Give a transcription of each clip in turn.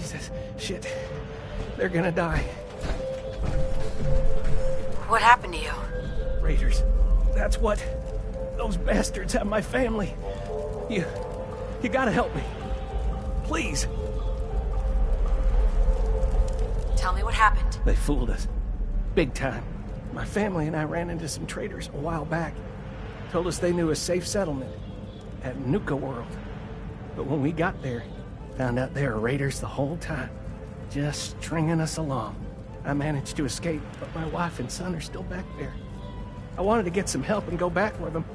Jesus. Shit. They're gonna die. What happened to you? Raiders. That's what... Those bastards have my family. You gotta help me. Please. Tell me what happened. They fooled us. Big time. My family and I ran into some traitors a while back. Told us they knew a safe settlement at Nuka World. But when we got there, found out they were raiders the whole time. Just stringing us along. I managed to escape, but my wife and son are still back there. I wanted to get some help and go back with them,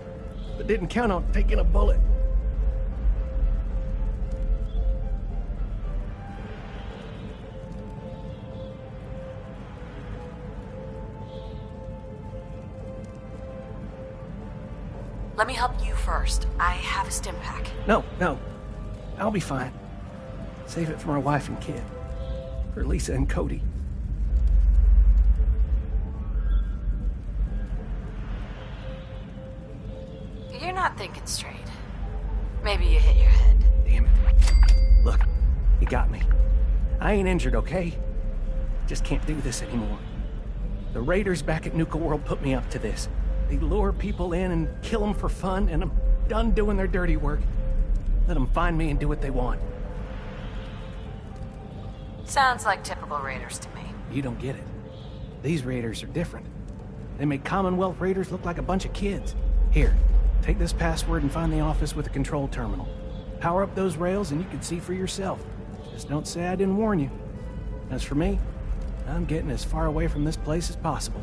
but didn't count on taking a bullet. Let me help you first. I have a stim pack. No. I'll be fine. Save it for my wife and kid. For Lisa and Cody. You're not thinking straight. Maybe you hit your head. Damn it. Look, you got me. I ain't injured, okay? Just can't do this anymore. The raiders back at Nuka World put me up to this. They lure people in and kill them for fun, and I'm done doing their dirty work. Let them find me and do what they want. Sounds like typical raiders to me. You don't get it. These raiders are different. They make Commonwealth raiders look like a bunch of kids. Here, take this password and find the office with a control terminal. Power up those rails and you can see for yourself. Just don't say I didn't warn you. As for me, I'm getting as far away from this place as possible.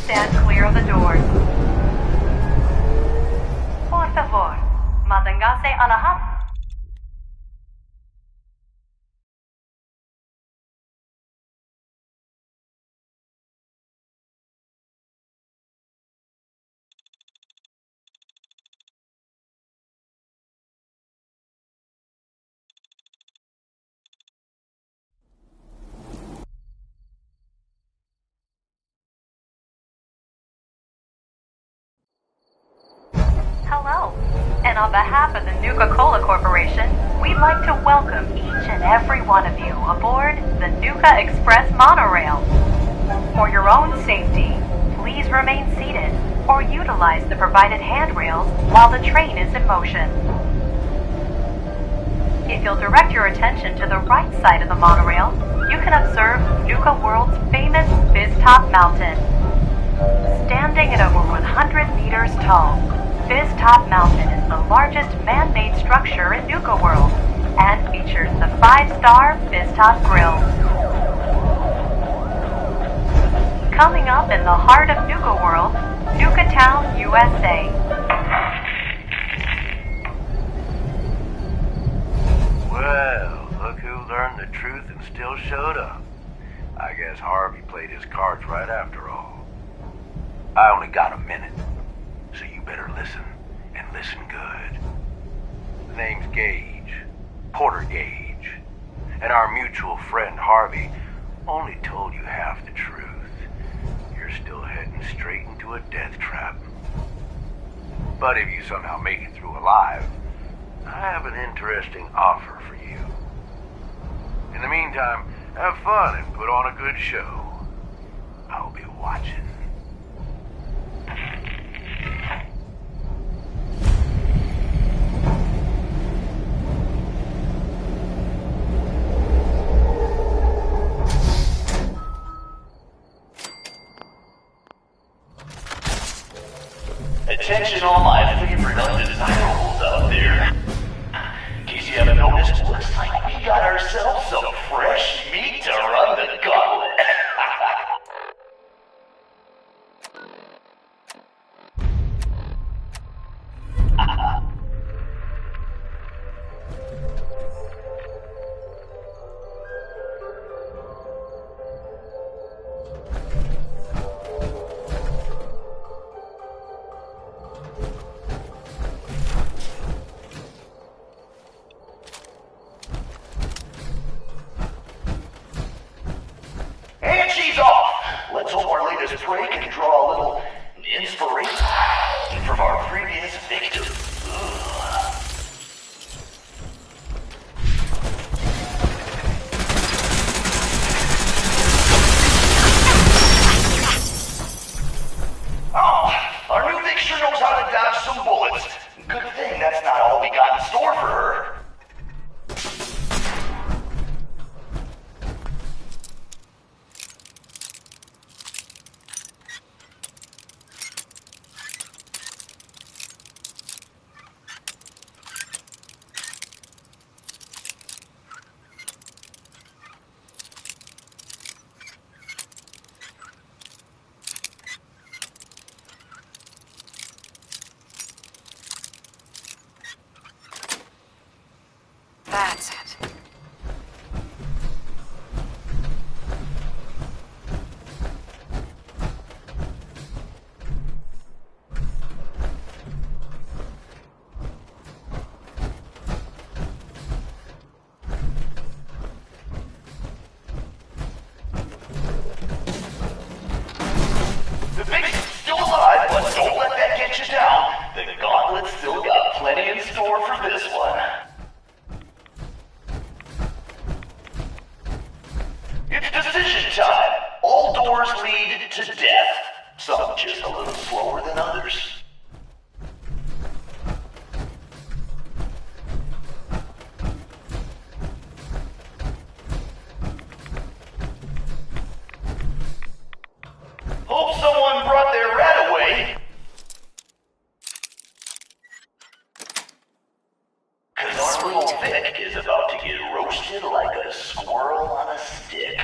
Stand clear of the doors. Por favor, manténgase alejados. Hello, and on behalf of the Nuka-Cola Corporation, we'd like to welcome each and every one of you aboard the Nuka Express monorail. For your own safety, please remain seated or utilize the provided handrails while the train is in motion. If you'll direct your attention to the right side of the monorail, you can observe Nuka World's famous Fizz-Top Mountain. Standing at over 100 meters tall, Fizz-Top Mountain is the largest man-made structure in Nuka World and features the 5-star Fizz-Top Grill. Coming up in the heart of Nuka World, Nuka Town, USA. Well, look who learned the truth and still showed up. I guess Harvey played his cards right after all. I only got a minute, so you better listen, and listen good. The name's Gage, Porter Gage, and our mutual friend Harvey only told you half the truth. You're still heading straight into a death trap. But if you somehow make it through alive, I have an interesting offer for you. In the meantime, have fun and put on a good show. I'll be watching. Attention all my favorite undesirables out there. In case you haven't noticed, looks like we got got ourselves some fresh meat to run the gauntlet. And she's off! Let's hope our latest prey can draw a little inspiration from our previous victim. Oh, our new Vic sure knows how to dodge some bullets. Good thing that's not all we got in store for her. That's it. The Vic's still alive, but don't let that get you down. The gauntlet's still got plenty in store for this one. It's decision time. All doors lead to death. Some just a little slower than others. Hope someone brought their rat away. 'Cause our little Vic is about to get roasted like a squirrel on a stick.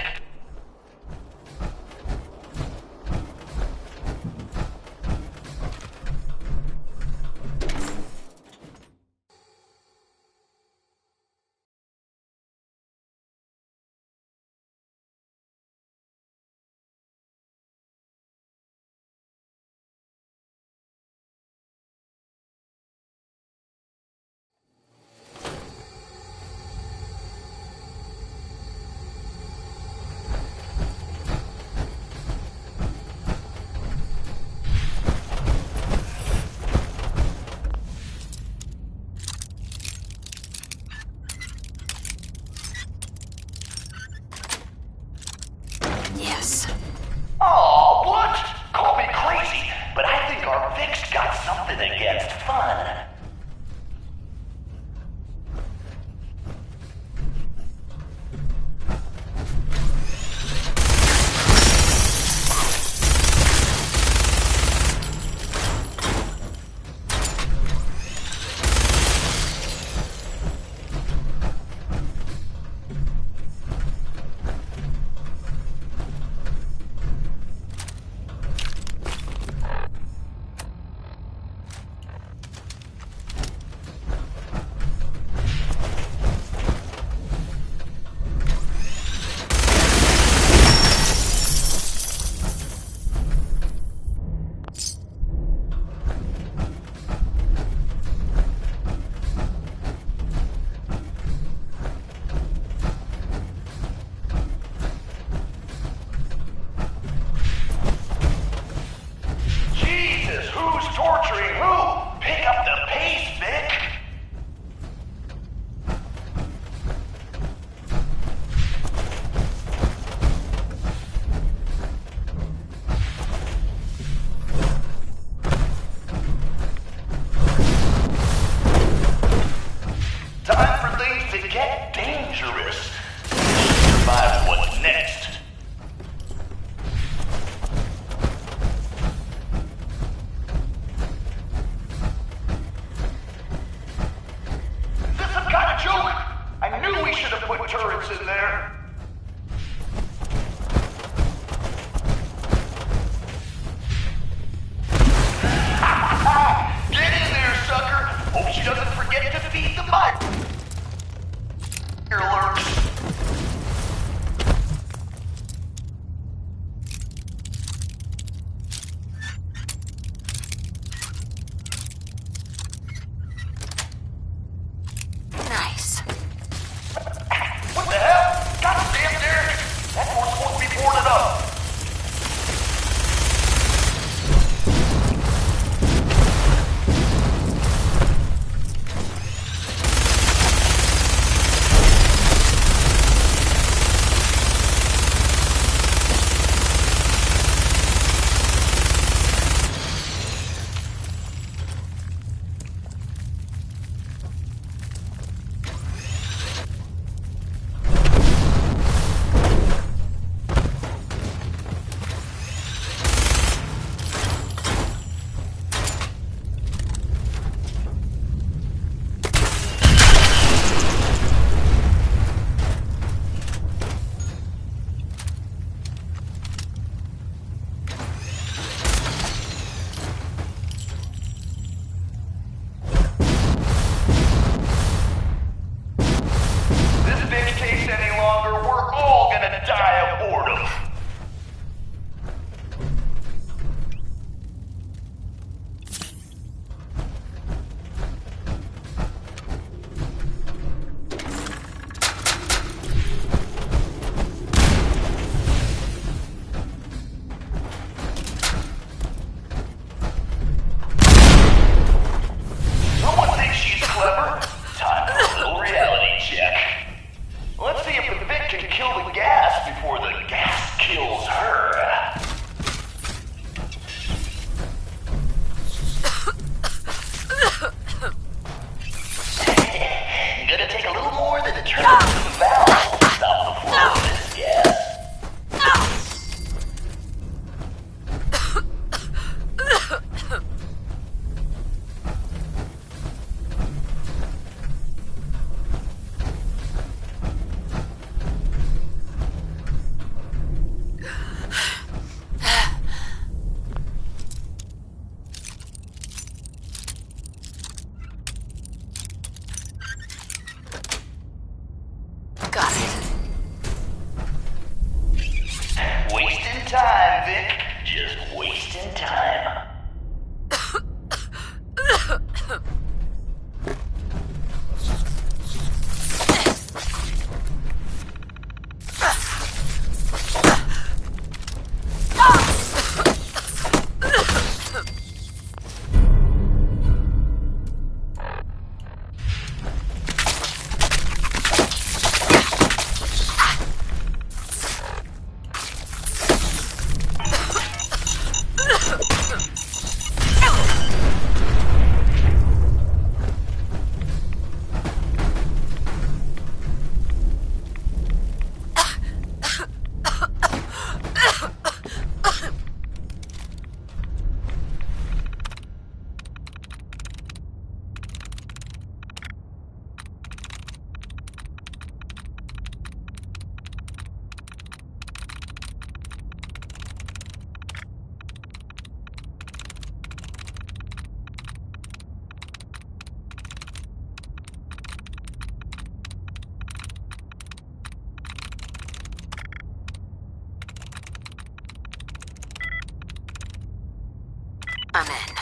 I'm in.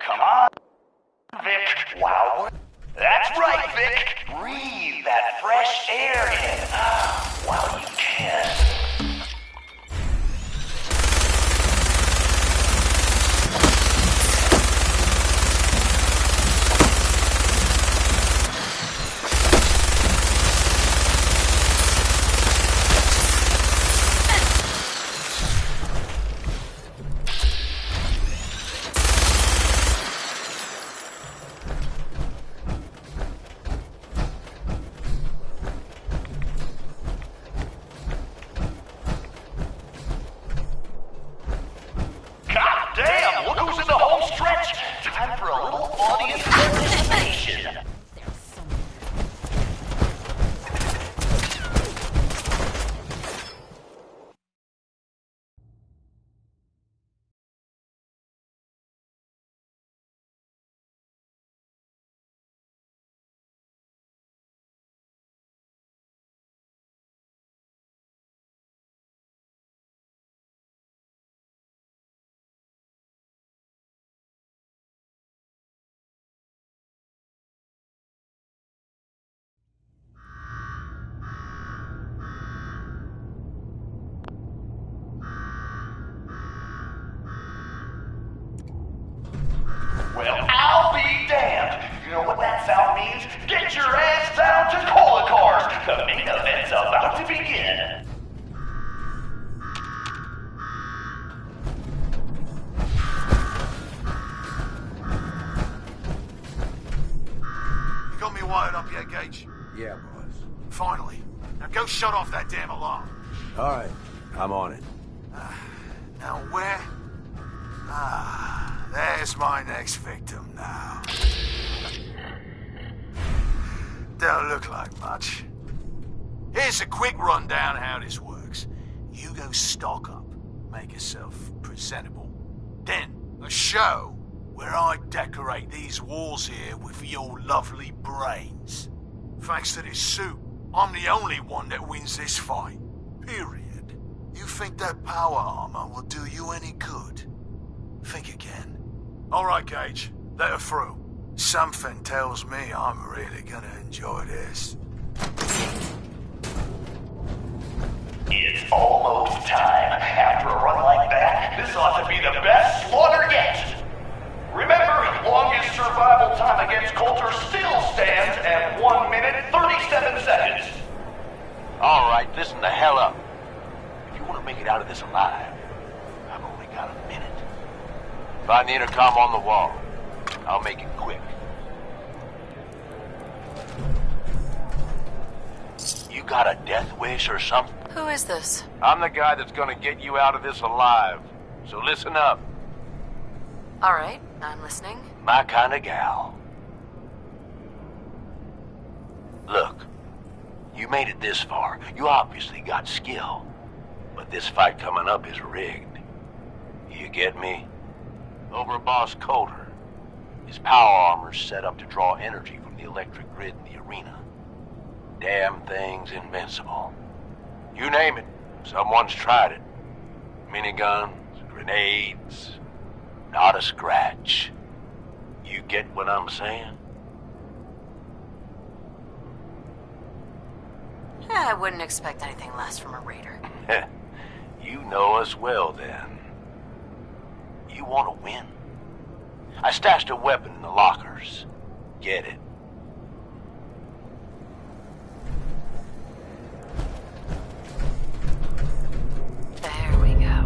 Come on, Vic. Wow. That's right, Vic. Breathe that fresh air in while you can. Well, I'll be damned. You know what that sound means? Get your ass down to Cola Cars. The main event's about to begin. You got me wired up yet, Gage? Yeah, boss. Finally. Now go shut off that damn alarm. All right, I'm on it. Now where? There's my next victim now. Don't look like much. Here's a quick rundown of how this works. You go stock up, make yourself presentable. Then, a show where I decorate these walls here with your lovely brains. Thanks to this suit, I'm the only one that wins this fight. Period. You think that power armor will do you any good? Think again. All right, Gage. Let her through. Something tells me I'm really gonna enjoy this. It's almost time. After a run like that, this ought to be the best slaughter yet. Remember, longest survival time against Coulter still stands at 1 minute 37 seconds. All right, listen the hell up. If you want to make it out of this alive, I've only got a minute. Find the intercom on the wall. I'll make it quick. You got a death wish or something? Who is this? I'm the guy that's gonna get you out of this alive. So listen up. All right, I'm listening. My kind of gal. Look, you made it this far. You obviously got skill. But this fight coming up is rigged. You get me? Over Boss Coulter. His power armor's set up to draw energy from the electric grid in the arena. Damn thing's invincible. You name it, Someone's tried it. Miniguns, grenades, not a scratch. You get what I'm saying? I wouldn't expect anything less from a raider. You know us well, then. You want to win? I stashed a weapon in the lockers. Get it. There we go.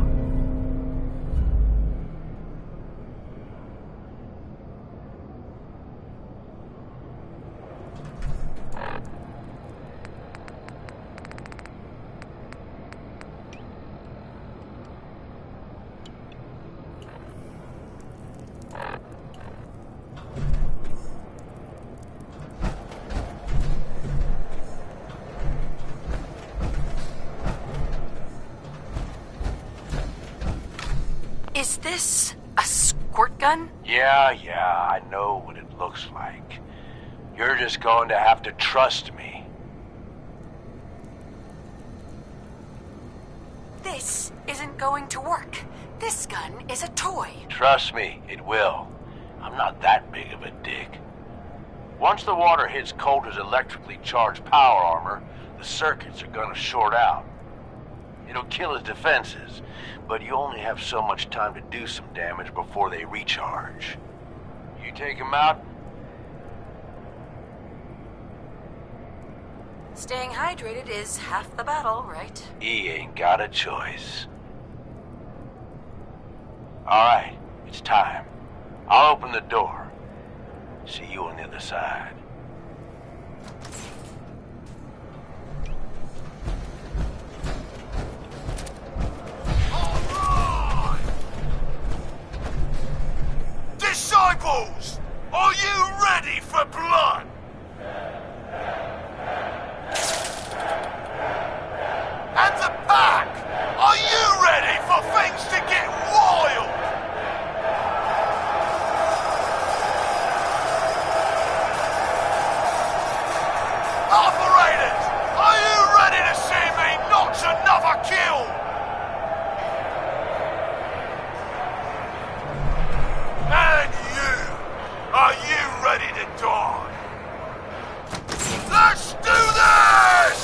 Is this a squirt gun? Yeah, I know what it looks like. You're just going to have to trust me. This isn't going to work. This gun is a toy. Trust me, it will. I'm not that big of a dick. Once the water hits Coulter's electrically charged power armor, the circuits are gonna short out. It'll kill his defenses, but you only have so much time to do some damage before they recharge. You take him out? Staying hydrated is half the battle, right? He ain't got a choice. Alright, it's time. I'll open the door. See you on the other side. Disciples, are you ready for blood? And the pack, are you ready for things to get wild? Operators, are you ready to see me notch another kill? And you, are you ready to die? Let's do this!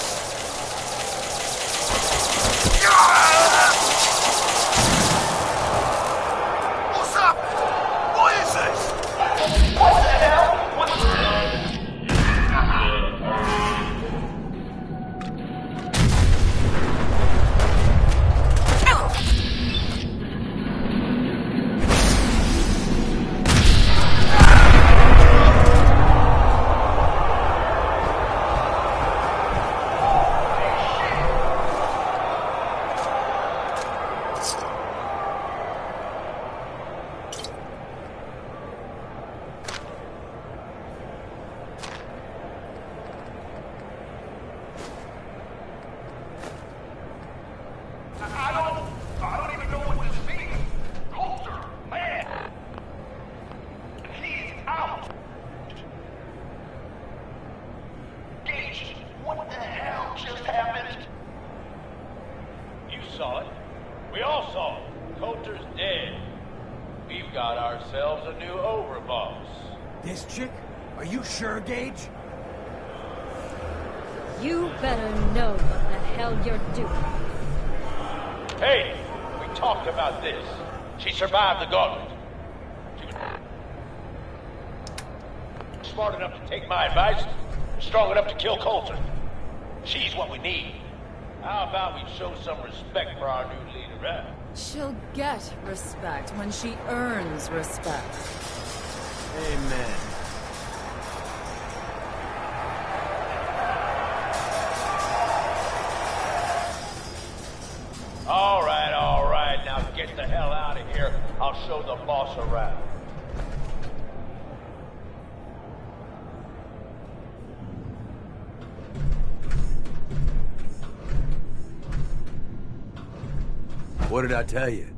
What's happening? What is this? What the hell? What I don't even know what this means. Coulter, man. He's out. Gage, what the hell just happened? You saw it. We all saw it. Coulter's dead. We've got ourselves a new overboss. This chick? Are you sure, Gage? You better know what the hell you're doing. Hey, we talked about this. She survived the gauntlet. She was smart enough to take my advice, strong enough to kill Coulter. She's what we need. How about we show some respect for our new leader, huh? She'll get respect when she earns respect. Amen. All right, now get the hell out of here. I'll show the boss around. What did I tell you?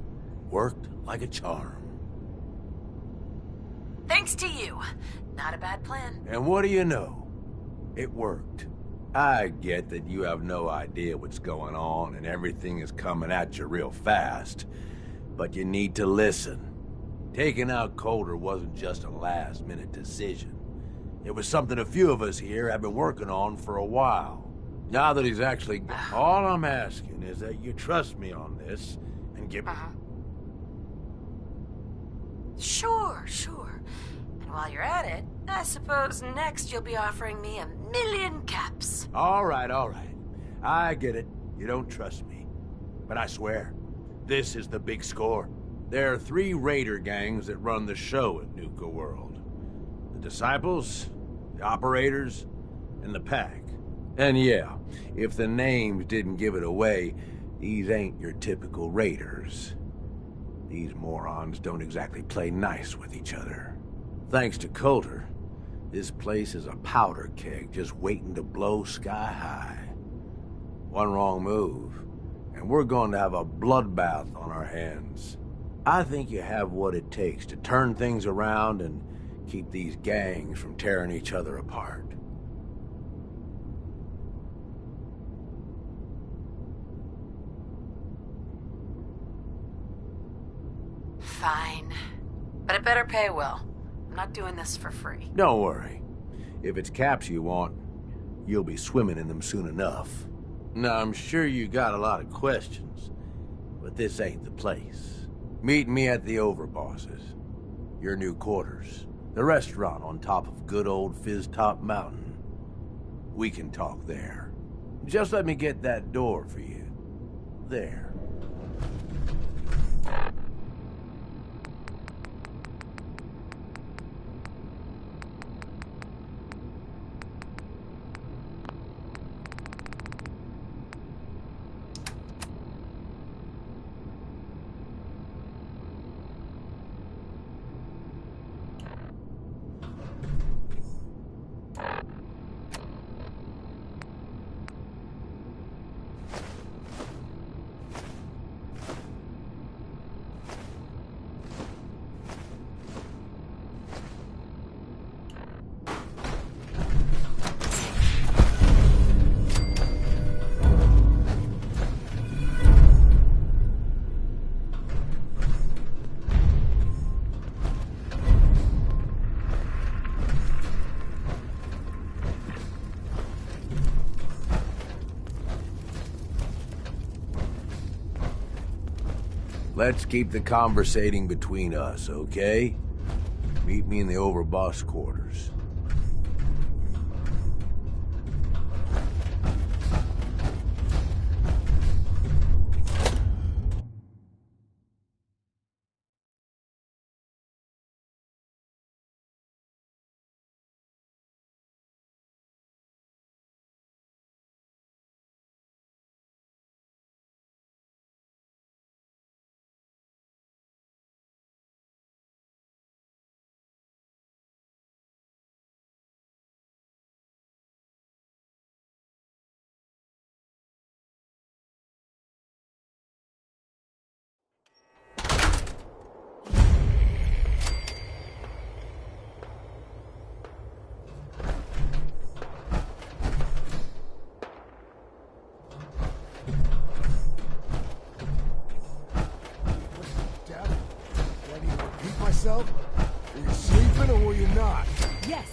Worked like a charm. Thanks to you. Not a bad plan. And what do you know? It worked. I get that you have no idea what's going on and everything is coming at you real fast, but you need to listen. Taking out Coulter wasn't just a last-minute decision. It was something a few of us here have been working on for a while. Now that he's actually... All I'm asking is that you trust me on this and give me... Sure. And while you're at it, I suppose next you'll be offering me 1,000,000 caps. All right. I get it. You don't trust me. But I swear, this is the big score. There are 3 raider gangs that run the show at Nuka World. The Disciples, the Operators, and the Pack. And yeah, if the names didn't give it away, these ain't your typical raiders. These morons don't exactly play nice with each other. Thanks to Coulter, this place is a powder keg just waiting to blow sky high. One wrong move, and we're going to have a bloodbath on our hands. I think you have what it takes to turn things around and keep these gangs from tearing each other apart. Fine. But it better pay well. I'm not doing this for free. Don't worry. If it's caps you want, you'll be swimming in them soon enough. Now, I'm sure you got a lot of questions, but this ain't the place. Meet me at the Overbosses. Your new quarters. The restaurant on top of good old Fizztop Mountain. We can talk there. Just let me get that door for you. There. Let's keep the conversating between us, okay? Meet me in the Overboss quarters. Are you sleeping or were you not? Yes,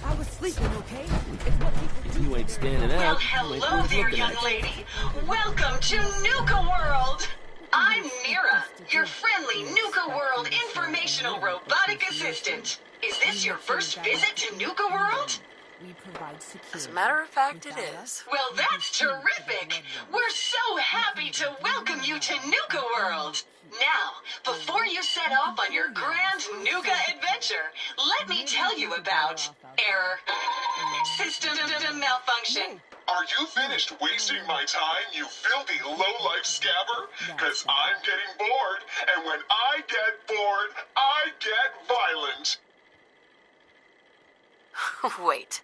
I was sleeping, okay? It's what people do. You ain't standing Well, out. hello there, young lady. Welcome to Nuka World. I'm Mira, your friendly Nuka World informational robotic assistant. Is this your first visit to Nuka World? We provide security. As a matter of fact, it is. Well, that's terrific. We're so happy to welcome you to Nuka World. Now, before you set off on your grand Nuka adventure, let me tell you about error, system malfunction. Are you finished wasting my time, you filthy low-life scabber? Because I'm getting bored, and when I get bored, I get violent. Wait,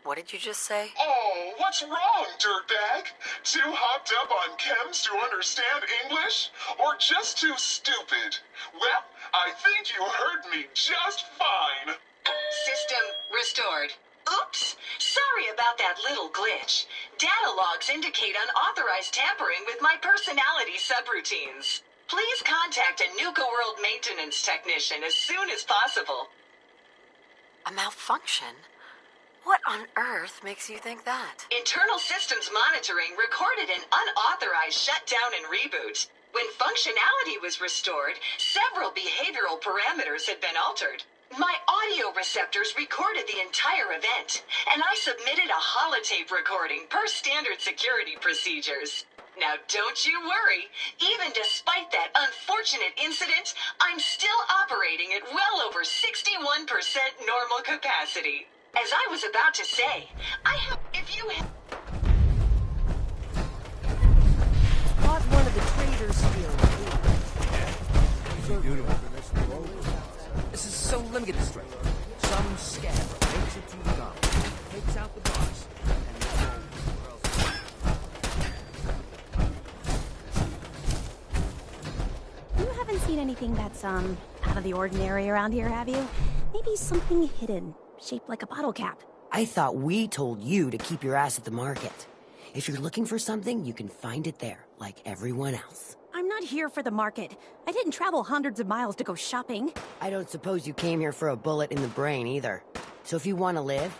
what did you just say? Oh, what's wrong, dirtbag? Too hopped up on chems to understand English? Or just too stupid? Well, I think you heard me just fine. System restored. Oops, Sorry about that little glitch. Data logs indicate unauthorized tampering with my personality subroutines. Please contact a Nuka World maintenance technician as soon as possible. A malfunction? What on earth makes you think that? Internal systems monitoring recorded an unauthorized shutdown and reboot. When functionality was restored, several behavioral parameters had been altered. My audio receptors recorded the entire event, and I submitted a holotape recording per standard security procedures. Now don't you worry, even despite that unfortunate incident, I'm still operating at well over 61% normal capacity. As I was about to say, if you have... Caught one of the traders stealing. So let me get this straight. Some scammer makes it to the dump, takes out the boss, You haven't seen anything that's, out of the ordinary around here, have you? Maybe something hidden, shaped like a bottle cap. I thought we told you to keep your ass at the market. If you're looking for something, you can find it there, like everyone else. I'm not here for the market. I didn't travel hundreds of miles to go shopping. I don't suppose you came here for a bullet in the brain, either. So if you want to live,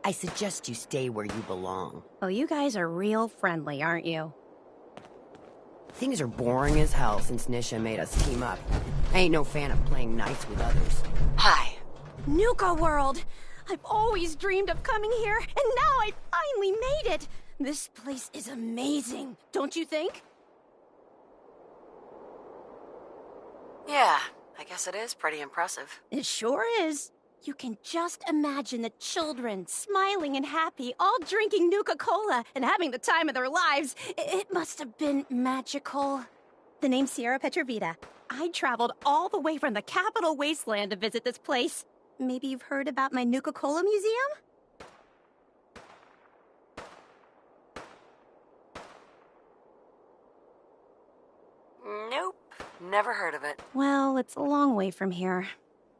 I suggest you stay where you belong. Oh, you guys are real friendly, aren't you? Things are boring as hell since Nisha made us team up. I ain't no fan of playing nice with others. Hi. Nuka World! I've always dreamed of coming here, and now I finally made it! This place is amazing, don't you think? Yeah, I guess it is pretty impressive. It sure is. You can just imagine the children, smiling and happy, all drinking Nuka-Cola and having the time of their lives. It must have been magical. The name's Sierra Petrovita. I traveled all the way from the capital wasteland to visit this place. Maybe you've heard about my Nuka-Cola museum? Nope, never heard of it. Well, it's a long way from here,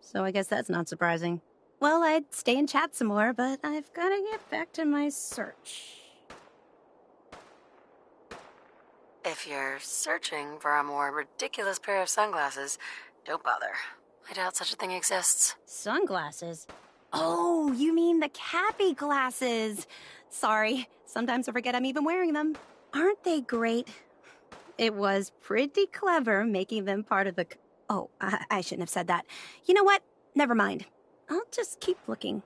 so I guess that's not surprising. Well, I'd stay and chat some more, but I've gotta get back to my search. If you're searching for a more ridiculous pair of sunglasses, don't bother. I doubt such a thing exists. Sunglasses? Oh, you mean the Cappy glasses. Sorry, sometimes I forget I'm even wearing them. Aren't they great? It was pretty clever making them part of the... Oh, I shouldn't have said that. You know what? Never mind. I'll just keep looking.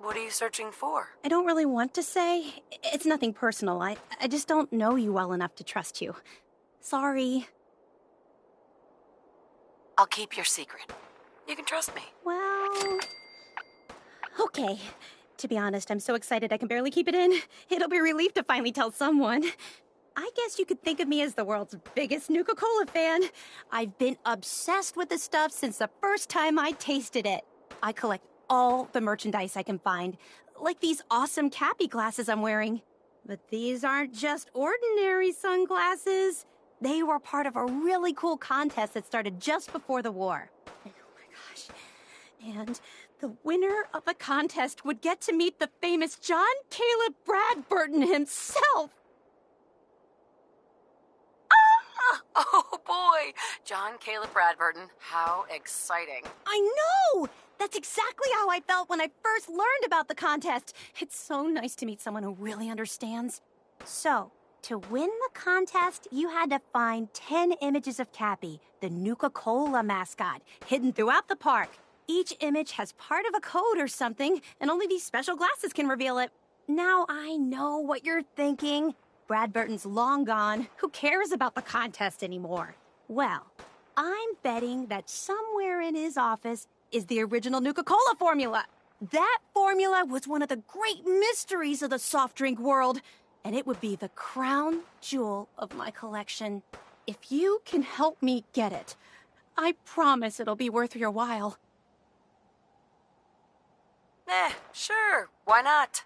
What are you searching for? I don't really want to say. It's nothing personal. I just don't know you well enough to trust you. Sorry. I'll keep your secret. You can trust me. Well... Okay. To be honest, I'm so excited I can barely keep it in. It'll be a relief to finally tell someone. I guess you could think of me as the world's biggest Nuka-Cola fan. I've been obsessed with the stuff since the first time I tasted it. I collect all the merchandise I can find, like these awesome Cappy glasses I'm wearing. But these aren't just ordinary sunglasses. They were part of a really cool contest that started just before the war. And oh my gosh. And the winner of the contest would get to meet the famous John Caleb Bradburton himself. Oh boy, John Caleb Bradburton. How exciting. I know! That's exactly how I felt when I first learned about the contest. It's so nice to meet someone who really understands. So, to win the contest, you had to find 10 images of Cappy, the Nuka-Cola mascot, hidden throughout the park. Each image has part of a code or something, and only these special glasses can reveal it. Now I know what you're thinking. Bradburton's long gone. Who cares about the contest anymore? Well, I'm betting that somewhere in his office is the original Nuka-Cola formula. That formula was one of the great mysteries of the soft drink world, and it would be the crown jewel of my collection. If you can help me get it, I promise it'll be worth your while. Sure, why not?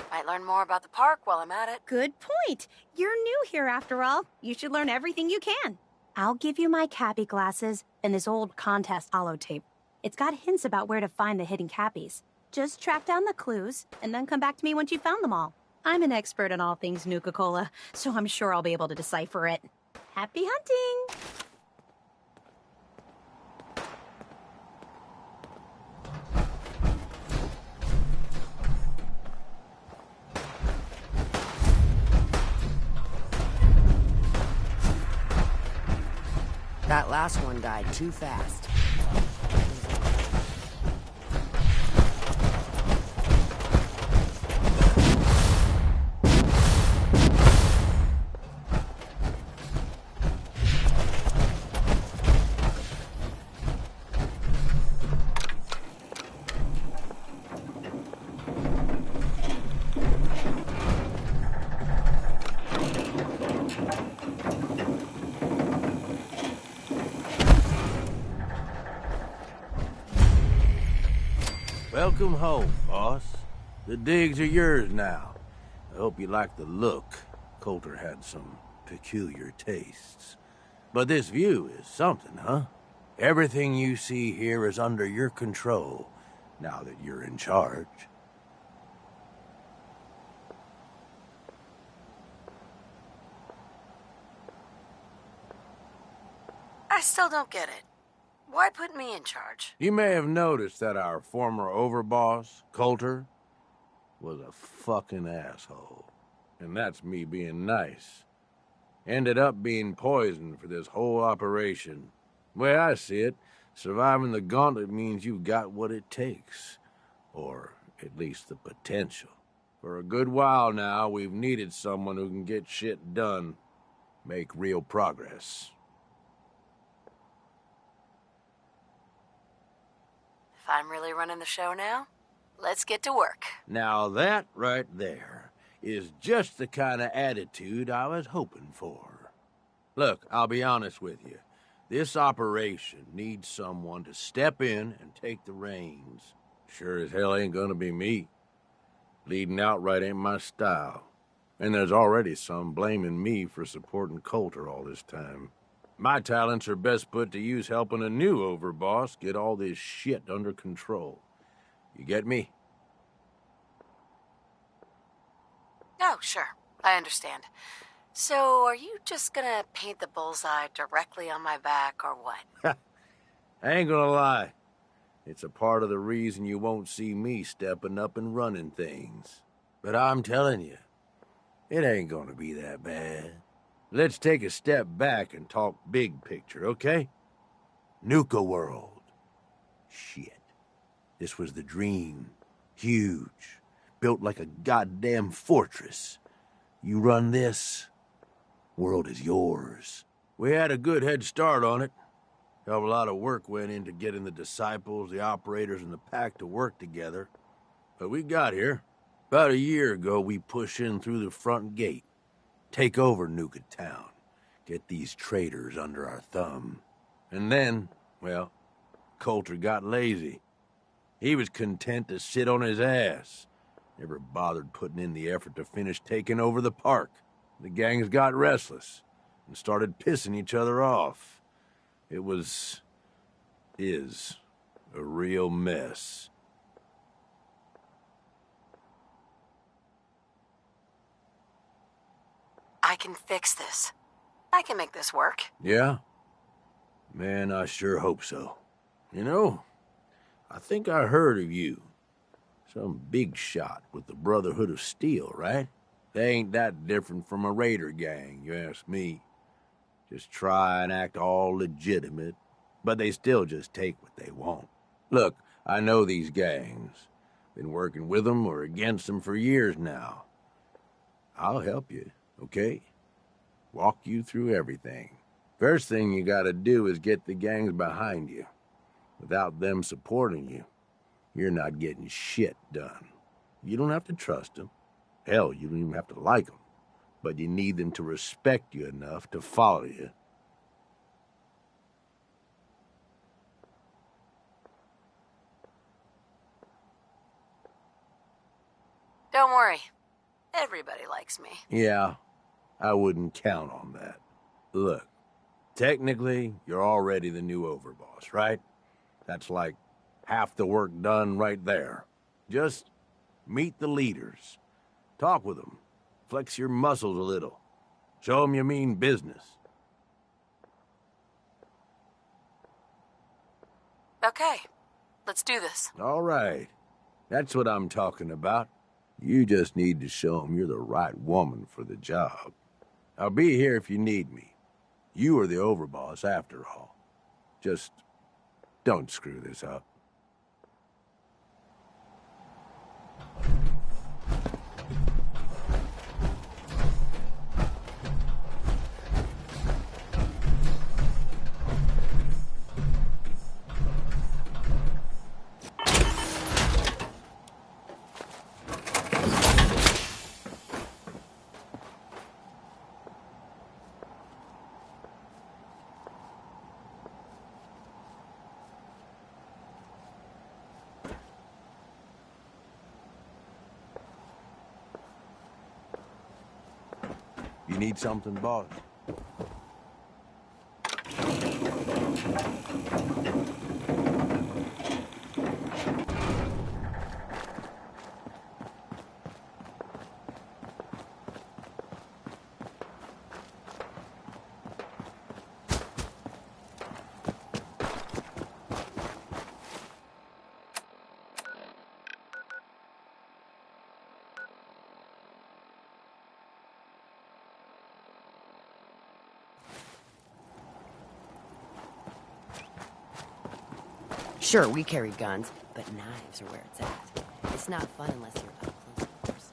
Might learn more about the park while I'm at it. Good point. You're new here after all. You should learn everything you can. I'll give you my Cappy glasses and this old contest holotape. It's got hints about where to find the hidden cappies. Just track down the clues, and then come back to me once you've found them all. I'm an expert in all things Nuka-Cola, so I'm sure I'll be able to decipher it. Happy hunting! That last one died too fast. Welcome home, boss. The digs are yours now. I hope you like the look. Coulter had some peculiar tastes. But this view is something, huh? Everything you see here is under your control, now that you're in charge. I still don't get it. Why put me in charge? You may have noticed that our former overboss, Coulter, was a fucking asshole. And that's me being nice. Ended up being poisoned for this whole operation. The way I see it, surviving the gauntlet means you've got what it takes. Or at least the potential. For a good while now, we've needed someone who can get shit done. Make real progress. If I'm really running the show now, let's get to work. Now that right there is just the kind of attitude I was hoping for. Look, I'll be honest with you. This operation needs someone to step in and take the reins. Sure as hell ain't gonna be me. Leading outright ain't my style. And there's already some blaming me for supporting Coulter all this time. My talents are best put to use helping a new overboss get all this shit under control. You get me? Oh, sure. I understand. So, are you just gonna paint the bullseye directly on my back, or what? I ain't gonna lie. It's a part of the reason you won't see me stepping up and running things. But I'm telling you, it ain't gonna be that bad. Let's take a step back and talk big picture, okay? Nuka World. Shit. This was the dream. Huge. Built like a goddamn fortress. You run this, world is yours. We had a good head start on it. Hell of a lot of work went into getting the disciples, the operators, and the pack to work together. But we got here. About a year ago, we pushed in through the front gate. Take over Nuka Town. Get these traitors under our thumb. And then, well, Coulter got lazy. He was content to sit on his ass. Never bothered putting in the effort to finish taking over the park. The gangs got restless and started pissing each other off. It is a real mess. I can fix this. I can make this work. Yeah? Man, I sure hope so. You know, I think I heard of you. Some big shot with the Brotherhood of Steel, right? They ain't that different from a raider gang, you ask me. Just try and act all legitimate, but they still just take what they want. Look, I know these gangs. Been working with them or against them for years now. I'll help you, okay? Walk you through everything. First thing you gotta do is get the gangs behind you. Without them supporting you, you're not getting shit done. You don't have to trust them. Hell, you don't even have to like them. But you need them to respect you enough to follow you. Don't worry. Everybody likes me. Yeah, I wouldn't count on that. Look, technically, you're already the new overboss, right? That's like half the work done right there. Just meet the leaders. Talk with them. Flex your muscles a little. Show them you mean business. Okay, let's do this. All right. That's what I'm talking about. You just need to show them you're the right woman for the job. I'll be here if you need me. You are the overboss after all. Just don't screw this up. You need something, boss? Sure, we carry guns, but knives are where it's at. It's not fun unless you're up close quarters.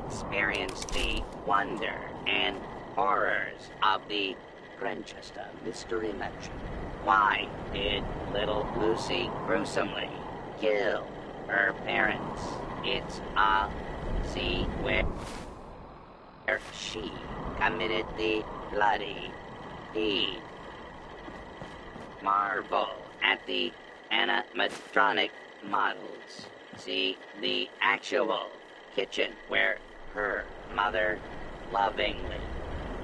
experience the wonder and horrors of the Grantchester Mystery Mansion. Why did little Lucy gruesomely kill her parents? It's a see where she committed the bloody deed. Marvel at the animatronic models. See the actual kitchen where her mother lovingly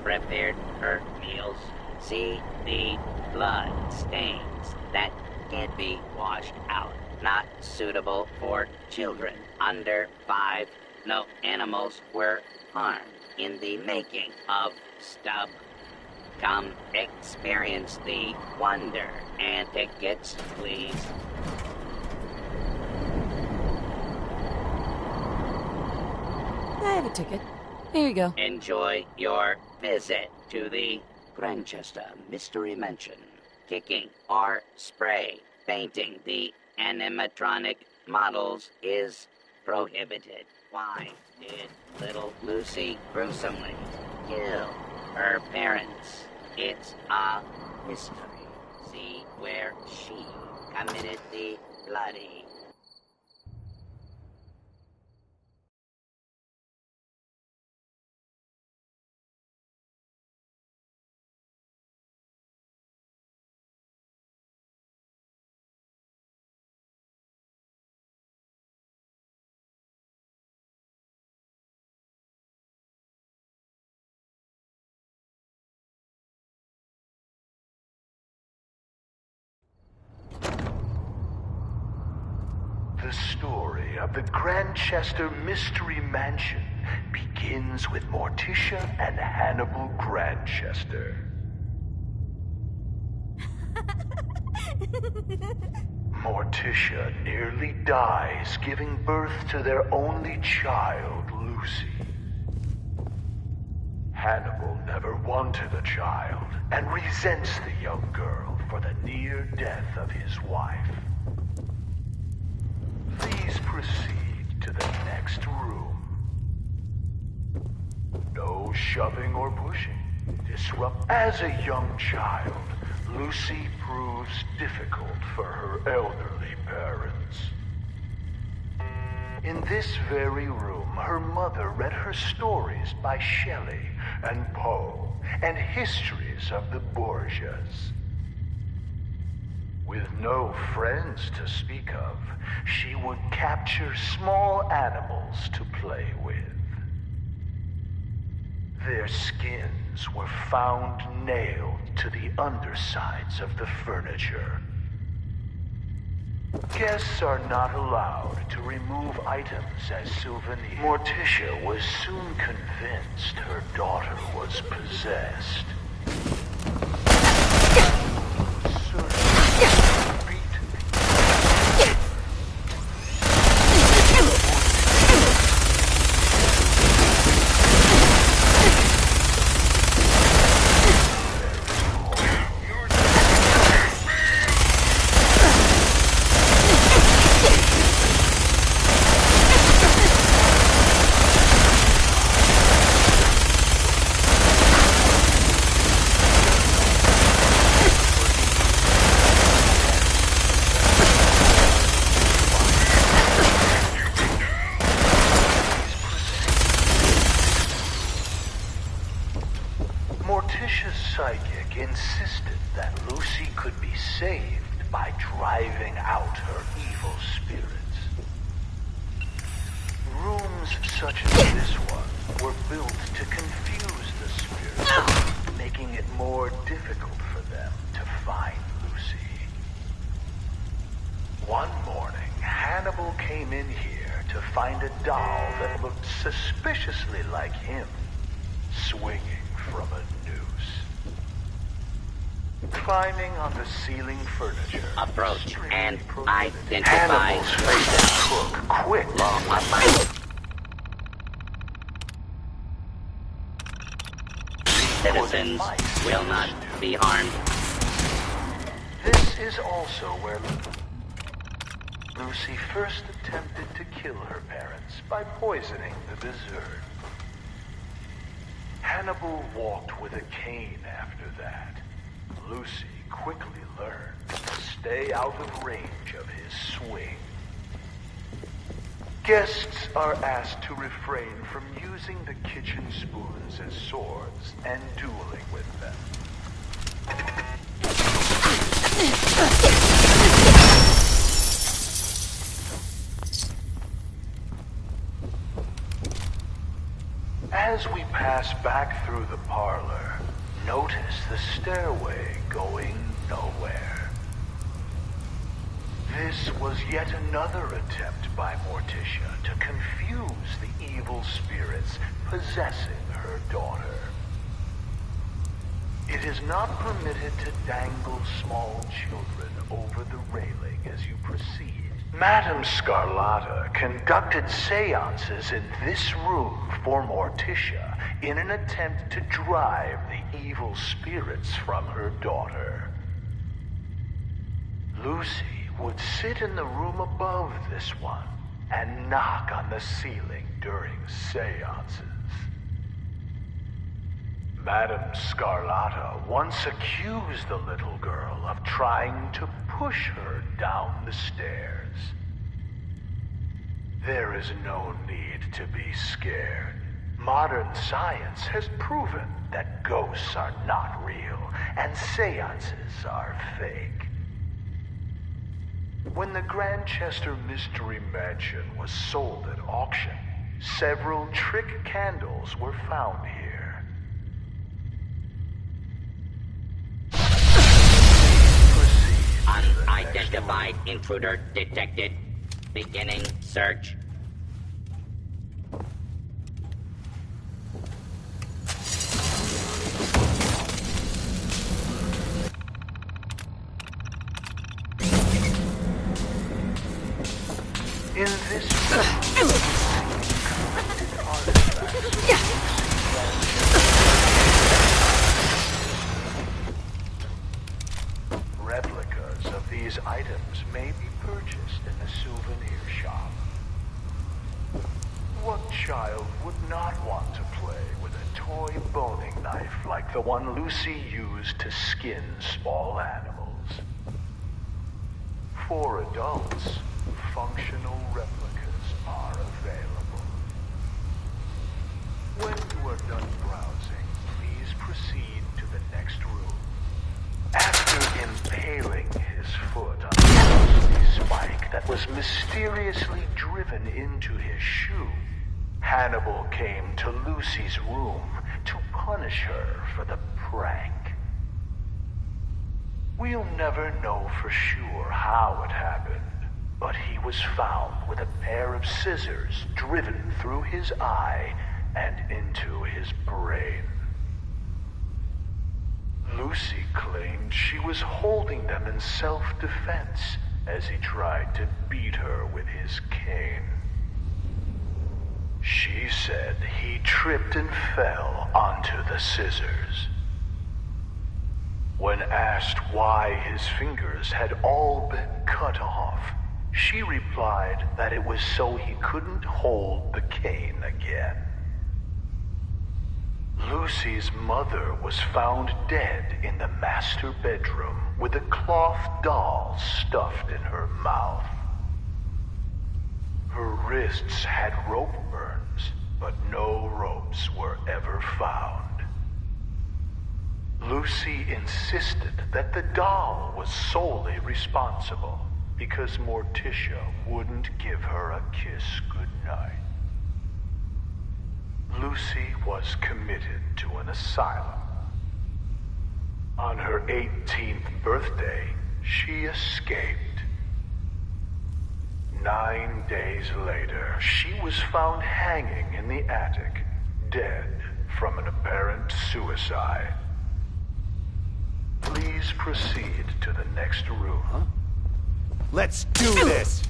prepared her meals. See the blood stains that can't be washed out. Not suitable for children under 5. No animals were harmed in the making of Stub. Come experience the wonder and tickets, please. I have a ticket. Here you go. Enjoy your visit to the Grantchester Mystery Mansion. Kicking or spray painting the animatronic models is prohibited. Why did little Lucy gruesomely kill her parents? It's a mystery. See where she committed the bloody. The story of the Grantchester Mystery Mansion begins with Morticia and Hannibal Grantchester. Morticia nearly dies giving birth to their only child, Lucy. Hannibal never wanted a child and resents the young girl for the near death of his wife. Please proceed to the next room. No shoving or pushing. Disrupt. As a young child, Lucy proves difficult for her elderly parents. In this very room, her mother read her stories by Shelley and Poe and histories of the Borgias. With no friends to speak of, she would capture small animals to play with. Their skins were found nailed to the undersides of the furniture. Guests are not allowed to remove items as souvenirs. Morticia was soon convinced her daughter was possessed. Morticia's psychic insisted that Lucy could be saved by driving out her evil spirits. Rooms such as this one were built to confuse the spirits, making it more difficult for them to find Lucy. One morning, Hannibal came in here to find a doll that looked suspiciously like him, swinging from a noose. Climbing on the ceiling furniture. Approach and identify. Hannibal's face took quick. Citizens will not be harmed. This is also where Lucy first attempted to kill her parents by poisoning the dessert. Hannibal walked with a cane after that. Lucy quickly learned to stay out of range of his swing. Guests are asked to refrain from using the kitchen spoons as swords and dueling with them. As we pass back through the parlor, notice the stairway going nowhere. This was yet another attempt by Morticia to confuse the evil spirits possessing her daughter. It is not permitted to dangle small children over the railing as you proceed. Madame Scarlata conducted seances in this room for Morticia in an attempt to drive the evil spirits from her daughter. Lucy would sit in the room above this one and knock on the ceiling during seances. Madame Scarlata once accused the little girl of trying to push her down the stairs. There is no need to be scared. Modern science has proven that ghosts are not real and seances are fake. When the Grantchester Mystery Mansion was sold at auction, several trick candles were found here. Unidentified intruder detected. Beginning search. In this replicas of these items may be purchased in a souvenir shop. What child would not want to play with a toy boning knife like the one Lucy used to skin small animals? For adults, functional replicas are available. When you are done browsing, please proceed to the next room. After impaling his foot on a ghostly spike that was mysteriously driven into his shoe, Hannibal came to Lucy's room to punish her for the prank. We'll never know for sure how it happened, but he was found with a pair of scissors driven through his eye and into his brain. Lucy claimed she was holding them in self-defense as he tried to beat her with his cane. She said he tripped and fell onto the scissors. When asked why his fingers had all been cut off, she replied that it was so he couldn't hold the cane again. Lucy's mother was found dead in the master bedroom with a cloth doll stuffed in her mouth. Her wrists had rope burns, but no ropes were ever found. Lucy insisted that the doll was solely responsible because Morticia wouldn't give her a kiss goodnight. Lucy was committed to an asylum. On her 18th birthday, she escaped. 9 days later, she was found hanging in the attic, dead from an apparent suicide. Please proceed to the next room. Huh? Let's do this!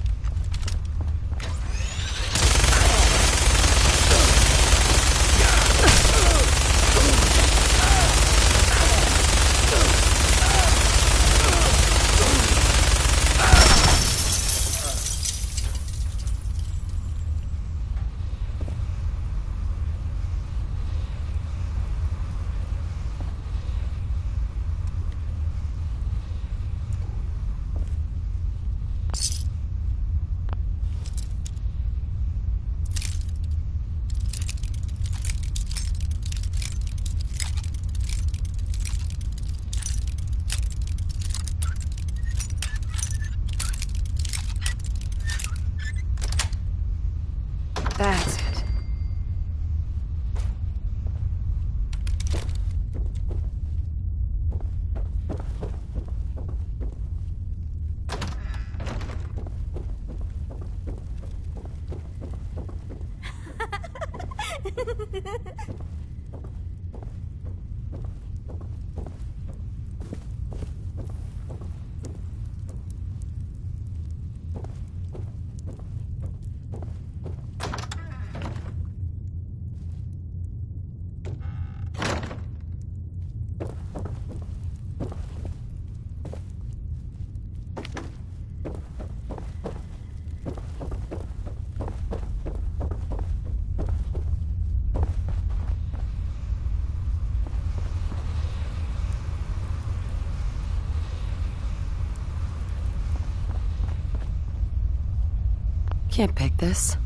That's it. Can't pick this.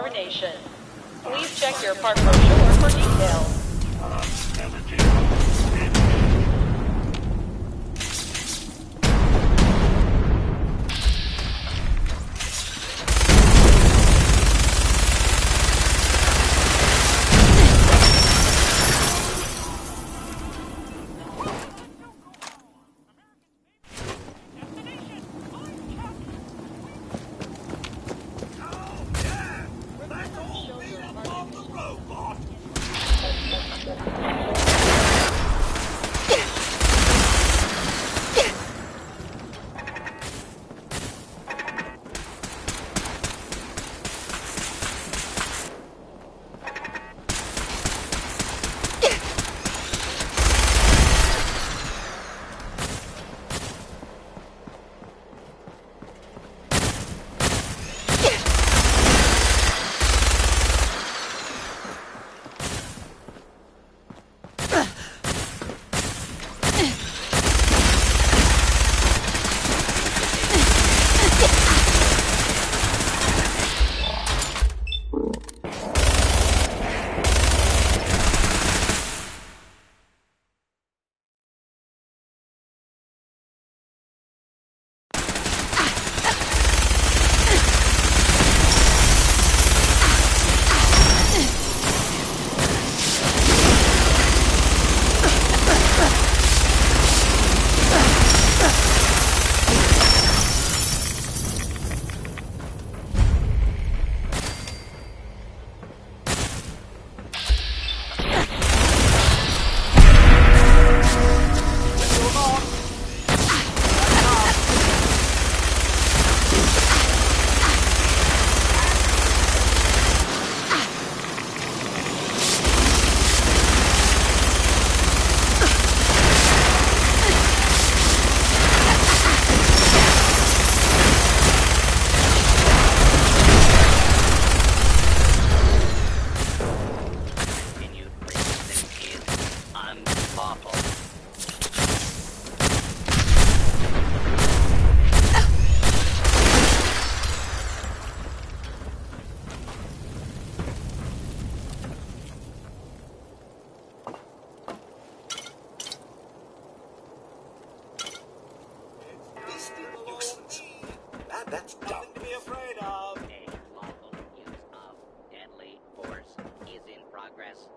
formation. Please check your park brochure for details. That's nothing to be afraid of. A lawful use of deadly force is in progress.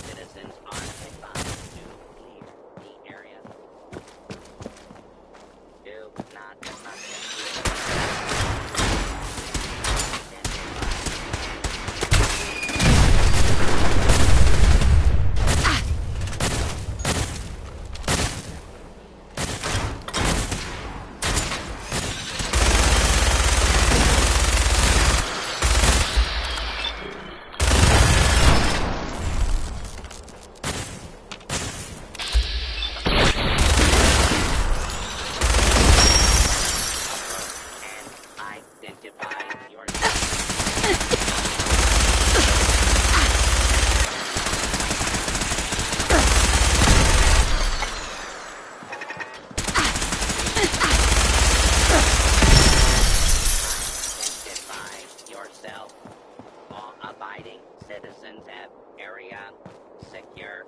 Citizens are advised to clear the area. Do not law-abiding citizens have area secure.